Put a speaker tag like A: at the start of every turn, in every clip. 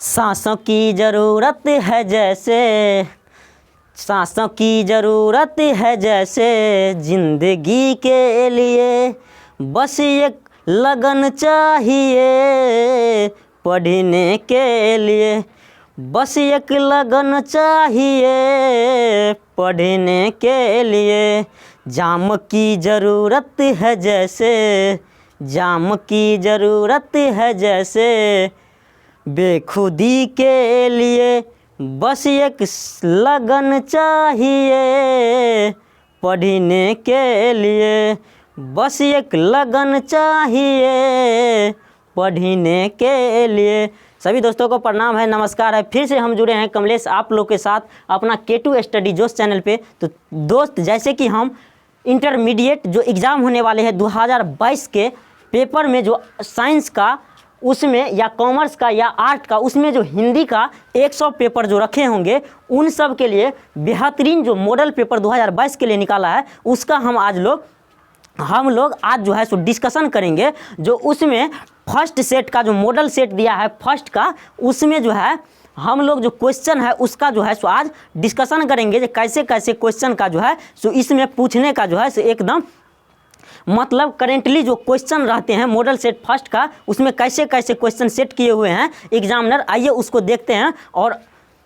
A: सांसों की ज़रूरत है जैसे, सांसों की ज़रूरत है जैसे ज़िंदगी के लिए, बस एक लगन चाहिए पढ़ने के लिए, बस एक लगन चाहिए पढ़ने के लिए। जाम की ज़रूरत है जैसे, जाम की ज़रूरत है जैसे बेखुदी के लिए, बस एक लगन चाहिए पढ़ने के लिए, बस एक लगन चाहिए पढ़ने के लिए। सभी दोस्तों को प्रणाम है, नमस्कार है। फिर से हम जुड़े हैं कमलेश आप लोग के साथ अपना K2 स्टडी जोश चैनल पे। तो दोस्त, जैसे कि हम इंटरमीडिएट जो एग्ज़ाम होने वाले हैं 2022 के पेपर में, जो साइंस का उसमें या कॉमर्स का या आर्ट का उसमें जो हिंदी का 100 पेपर जो रखे होंगे, उन सब के लिए बेहतरीन जो मॉडल पेपर 2022 के लिए निकाला है, उसका हम लोग आज जो है सो डिस्कशन करेंगे। जो उसमें फर्स्ट सेट का जो मॉडल सेट दिया है फर्स्ट का, उसमें जो है हम लोग जो क्वेश्चन है उसका जो है सो आज डिस्कशन करेंगे कि कैसे कैसे क्वेश्चन का जो है सो इसमें पूछने का जो है सो एकदम मतलब करेंटली जो क्वेश्चन रहते हैं मॉडल सेट फर्स्ट का, उसमें कैसे कैसे क्वेश्चन सेट किए हुए हैं एग्जामिनर। आइए उसको देखते हैं और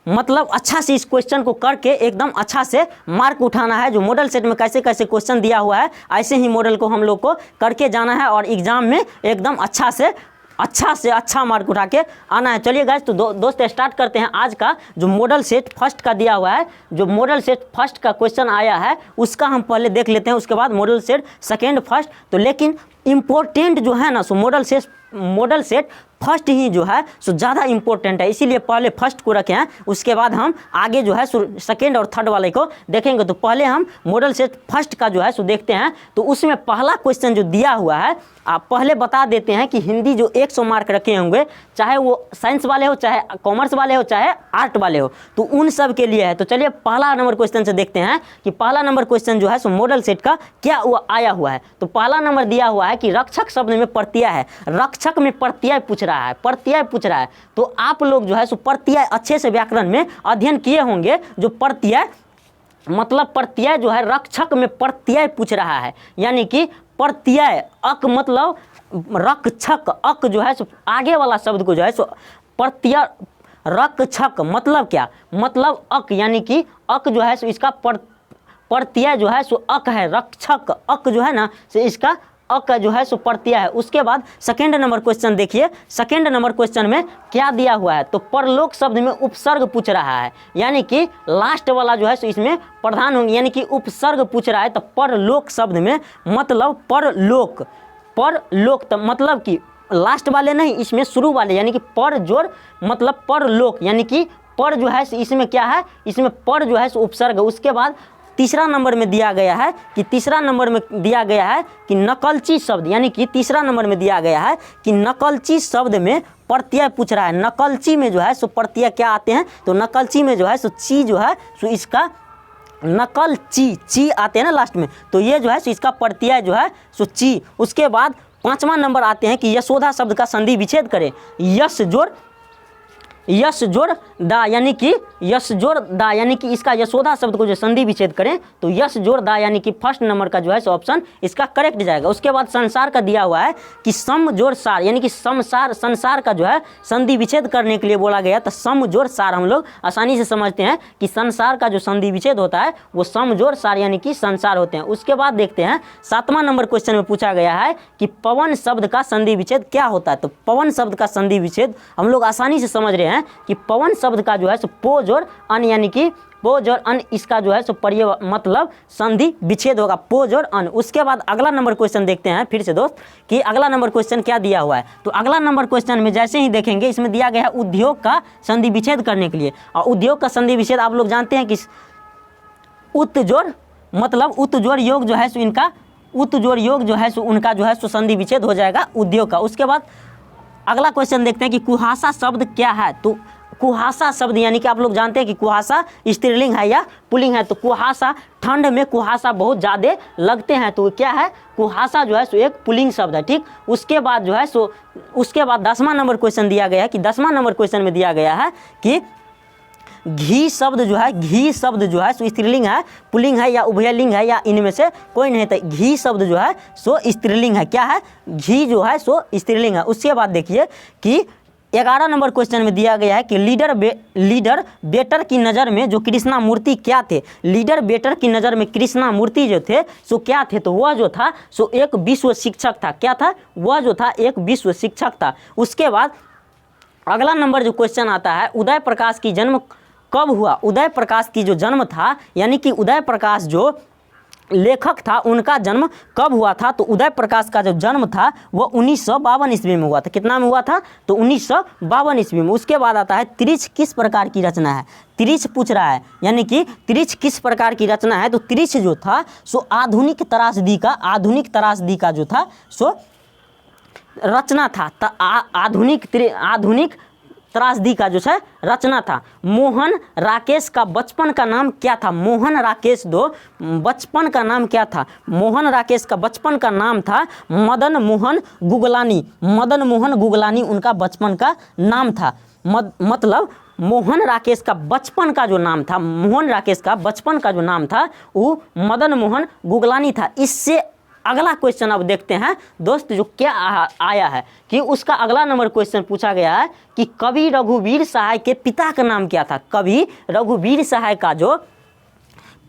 A: मतलब अच्छा से इस क्वेश्चन को करके एकदम अच्छा से मार्क उठाना है। जो मॉडल सेट में कैसे कैसे क्वेश्चन दिया हुआ है, ऐसे ही मॉडल को हम लोग को करके जाना है और एग्ज़ाम में एकदम अच्छा से अच्छा मार्क उठा के आना है। चलिए गाइस, तो दोस्त स्टार्ट करते हैं आज का जो मॉडल सेट फर्स्ट का दिया हुआ है। जो मॉडल सेट फर्स्ट का क्वेश्चन आया है उसका हम पहले देख लेते हैं, उसके बाद मॉडल सेट सेकेंड फर्स्ट। तो लेकिन इम्पोर्टेंट जो है ना सो मॉडल सेट फर्स्ट ही जो है सो ज़्यादा इम्पोर्टेंट है, इसीलिए पहले फर्स्ट को रखे हैं। उसके बाद हम आगे जो है सो सेकेंड और थर्ड वाले को देखेंगे। तो पहले हम मॉडल सेट फर्स्ट का जो है सो देखते हैं। तो उसमें पहला क्वेश्चन जो दिया हुआ है, आप पहले बता देते हैं कि हिंदी जो 100 मार्क रखे होंगे, चाहे वो साइंस वाले हो, चाहे कॉमर्स वाले हो, चाहे आर्ट वाले हो, तो उन सब के लिए है। तो चलिए पहला नंबर क्वेश्चन से देखते हैं कि पहला नंबर क्वेश्चन जो है सो मॉडल सेट का क्या आया हुआ है। तो पहला नंबर दिया हुआ है कि रक्षक शब्द में प्रत्यय है, रक्षक में प्रत्यय पूछ रहा है, प्रत्यय पूछ रहा है। तो आप लोग जो है सो प्रत्यय अच्छे से व्याकरण में अध्ययन किए होंगे। जो प्रत्यय मतलब प्रत्यय जो है रक्षक में प्रत्यय पूछ रहा है, यानी कि प्रत्यय अक मतलब रक्षक, अक जो है सो आगे वाला शब्द को जो है सो प्रत्यय रक्षक मतलब क्या, मतलब अक, यानी कि अक जो है सो इसका प्रत्यय जो है सो अक है, रक्षक अक जो है ना सो इसका अक जो है सो प्रत्यय है। उसके बाद सेकेंड नंबर क्वेश्चन देखिए, सेकेंड नंबर क्वेश्चन में क्या दिया हुआ है। तो परलोक शब्द में उपसर्ग पूछ रहा है, यानी कि लास्ट वाला जो है सो इसमें प्रधान होंगे, यानी कि उपसर्ग पूछ रहा है। तो परलोक शब्द में मतलब परलोक, परलोक तो मतलब कि लास्ट वाले नहीं, इसमें शुरू वाले, यानी कि पर जोड़ मतलब परलोक, यानी कि पर जो है इसमें क्या है, इसमें पर जो है सो उपसर्ग। उसके बाद तीसरा नंबर में दिया गया है कि तीसरा नंबर में दिया गया है कि नकलची शब्द, यानी कि तीसरा नंबर में दिया गया है कि नकलची शब्द में प्रत्यय पूछ रहा है। नकलची में जो है सो प्रत्यय क्या आते हैं, तो नकलची में जो है सो ची जो है सो इसका नकल ची आते हैं ना लास्ट में, तो ये जो है सो इसका प्रत्यय जो है सो ची। उसके बाद पांचवा नंबर आते हैं कि यशोदा शब्द का संधि विच्छेद करें। यश जोड़ दा, यानी कि यश जोड़ दा, यानी कि इसका यशोदा शब्द को जो संधि विच्छेद करें तो यश जोड़ दा, यानी कि फर्स्ट नंबर का जो है सो ऑप्शन इसका करेक्ट जाएगा। उसके बाद संसार का दिया हुआ है कि सम जोड़ सार, यानी कि संसार का जो है संधि विच्छेद करने के लिए बोला गया। तो सम जोड़ सार हम लोग आसानी से समझते हैं कि संसार का जो संधि विच्छेद होता है वो सम जोड़ सार यानी कि संसार होते हैं। उसके बाद देखते हैं सातवां नंबर क्वेश्चन में पूछा गया है कि पवन शब्द का संधि विच्छेद क्या होता है। तो पवन शब्द का संधि विच्छेद हम लोग आसानी से समझ रहे हैं कि पवन शब्द का जो है सो पो जोड़ अन, यानी कि पो जोड़ अन, इसका जो है सो मतलब संधि विच्छेद होगा, पो जोड़ अन। उसके बाद अगला नंबर क्वेश्चन देखते हैं फिर से दोस्त कि अगला नंबर क्वेश्चन क्या दिया हुआ है। तो अगला नंबर क्वेश्चन में जैसे ही देखेंगे इसमें दिया गया है उद्योग का संधि विच्छेद करने के लिए। और उद्योग का संधि विच्छेद आप लोग जानते हैं कि उत जोड़ मतलब उत जोड़ योग जो है सो इनका उत जोड़ योग जो है सो उनका जो है सो संधि विच्छेद हो जाएगा उद्योग का। उसके बाद अगला क्वेश्चन देखते हैं कि कुहासा शब्द क्या है। तो कुहासा शब्द, यानी कि आप लोग जानते हैं कि कुहासा स्त्रीलिंग है या पुल्लिंग है, तो कुहासा, ठंड में कुहासा बहुत ज़्यादा लगते हैं, तो क्या है, कुहासा जो है सो एक पुल्लिंग शब्द है। ठीक, उसके बाद जो है सो उसके बाद 10वां नंबर क्वेश्चन दिया गया है कि 10वां नंबर क्वेश्चन में दिया गया है कि घी शब्द जो है, घी शब्द जो है सो स्त्रीलिंग है, पुल्लिंग है या उभयलिंग है या इनमें से कोई नहीं, तो घी शब्द जो है सो स्त्रीलिंग है। क्या है, घी जो है सो स्त्रीलिंग है। उसके बाद देखिए कि 11 नंबर क्वेश्चन में दिया गया है कि लीडर बेटर की नज़र में जो कृष्णा मूर्ति क्या थे। लीडर बेटर की नज़र में कृष्णा मूर्ति जो थे सो क्या थे, तो वह जो था सो एक विश्व शिक्षक था। क्या था, वह जो था एक विश्व शिक्षक था। उसके बाद अगला नंबर जो क्वेश्चन आता है, उदय प्रकाश की जन्म कब हुआ। उदय प्रकाश की जो जन्म था, यानी कि उदय प्रकाश जो लेखक था उनका जन्म कब हुआ था, तो उदय प्रकाश का जो जन्म था वह 1952 ईस्वी में हुआ था। कितना में हुआ था, तो 1952 ईस्वी में। उसके बाद आता है त्रिछ किस प्रकार की रचना है। त्रिछ पूछ रहा है, यानी कि त्रिछ किस प्रकार की रचना है, तो त्रिछ जो था सो आधुनिक त्रासदी का जो था सो रचना था। आधुनिक त्रासदी का जो है रचना था। मोहन राकेश का बचपन का नाम क्या था। मोहन राकेश बचपन का नाम क्या था। मोहन राकेश का बचपन का नाम था मदन मोहन गुगलानी। मदन मोहन गुगलानी उनका बचपन का नाम था। मतलब मोहन राकेश का बचपन का जो नाम था, मोहन राकेश का बचपन का जो नाम था वो मदन मोहन गुगलानी था। इससे अगला क्वेश्चन अब देखते हैं दोस्त, जो क्या आया है कि उसका अगला नंबर क्वेश्चन पूछा गया है कि कवि रघुवीर सहाय के पिता का नाम क्या था। कवि रघुवीर सहाय का जो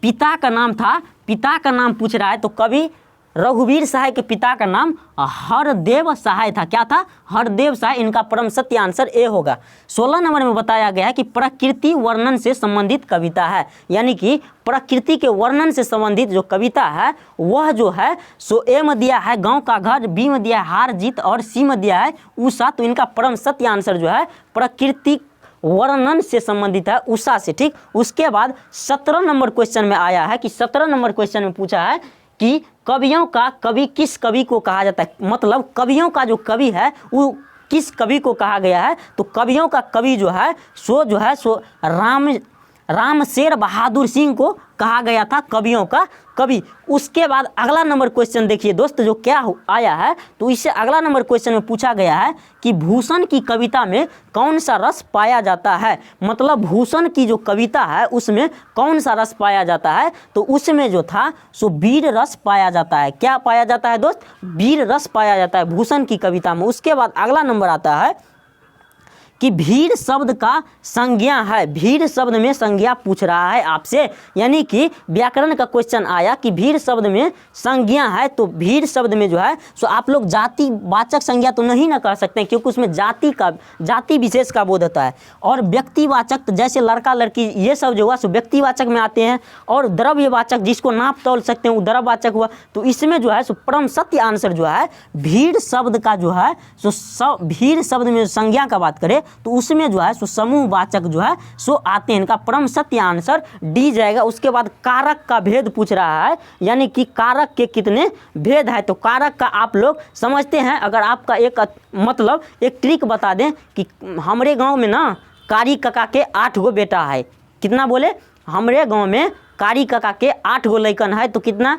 A: पिता का नाम था, पिता का नाम पूछ रहा है, तो कवि रघुवीर सहाय के पिता का नाम हरदेव सहाय था। क्या था, हरदेव सहाय। इनका परम सत्य आंसर ए होगा। 16 नंबर में बताया गया है कि प्रकृति वर्णन से संबंधित कविता है, यानी कि प्रकृति के वर्णन से संबंधित जो कविता है वह जो है सो ए में दिया है गांव का घर, बी में दिया है हार जीत और सी में दिया है उषा। तो इनका परम सत्य आंसर जो है प्रकृति वर्णन से संबंधित है, उषा से। ठीक, उसके बाद 17 नंबर क्वेश्चन में आया है कि 17 नंबर क्वेश्चन में पूछा है कि कवियों का कवि किस कवि को कहा जाता है। मतलब कवियों का जो कवि है वो किस कवि को कहा गया है, तो कवियों का कवि जो है सो रामशेर बहादुर सिंह को कहा गया था कवियों का कवि। उसके बाद अगला नंबर क्वेश्चन देखिए दोस्त, जो क्या आया है, तो इससे अगला नंबर क्वेश्चन में पूछा गया है कि भूषण की कविता में कौन सा रस पाया जाता है। मतलब भूषण की जो कविता है उसमें कौन सा रस पाया जाता है, तो उसमें जो था सो वीर रस पाया जाता है। क्या पाया जाता है दोस्त, वीर रस पाया जाता है भूषण की कविता में। उसके बाद अगला नंबर आता है कि भीड़ शब्द का संज्ञा है। भीड़ शब्द में संज्ञा पूछ रहा है आपसे, यानी कि व्याकरण का क्वेश्चन आया कि भीड़ शब्द में संज्ञा है, तो भीड़ शब्द में जो है सो आप लोग जातिवाचक संज्ञा तो नहीं ना कह सकते हैं, क्योंकि उसमें जाति विशेष का बोध होता है। और व्यक्तिवाचक जैसे लड़का लड़की ये सब जो हुआ सो व्यक्तिवाचक में आते हैं, और द्रव्यवाचक जिसको नाप तोल सकते हैं वो द्रव्यवाचक हुआ। तो इसमें जो है सो परम सत्य आंसर जो है भीड़ शब्द का जो है सो भीड़ शब्द में संज्ञा का बात करें तो उसमें जो है सो समूहवाचक जो है सो आते हैं। इनका परम सत्य आंसर डी जाएगा। उसके बाद कारक का भेद पूछ रहा है, यानी कि कारक के कितने भेद है, तो कारक का आप लोग समझते हैं। अगर आपका एक मतलब एक ट्रिक बता दें कि हमारे गांव में ना कारी काका के 8 गो बेटा है। कितना बोले, हमारे गांव में कारी काका के 8 गो लड़कन है, तो कितना,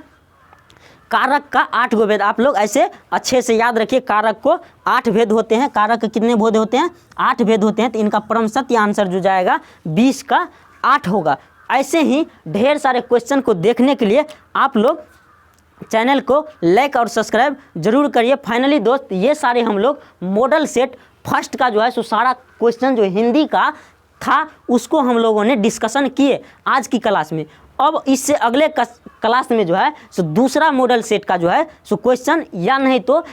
A: कारक का 8 गो भेद। आप लोग ऐसे अच्छे से याद रखिए, कारक को 8 भेद होते हैं। कारक के कितने भेद होते हैं, 8 भेद होते हैं। तो इनका परम सत्य आंसर जो जाएगा 20 का 8 होगा। ऐसे ही ढेर सारे क्वेश्चन को देखने के लिए आप लोग चैनल को लाइक और सब्सक्राइब जरूर करिए। फाइनली दोस्त, ये सारे हम लोग मॉडल सेट फर्स्ट का जो है सो सारा क्वेश्चन जो हिंदी का था उसको हम लोगों ने डिस्कशन किए आज की क्लास में। अब इससे अगले क्लास में जो है सो दूसरा मॉडल सेट का जो है सो क्वेश्चन या नहीं तो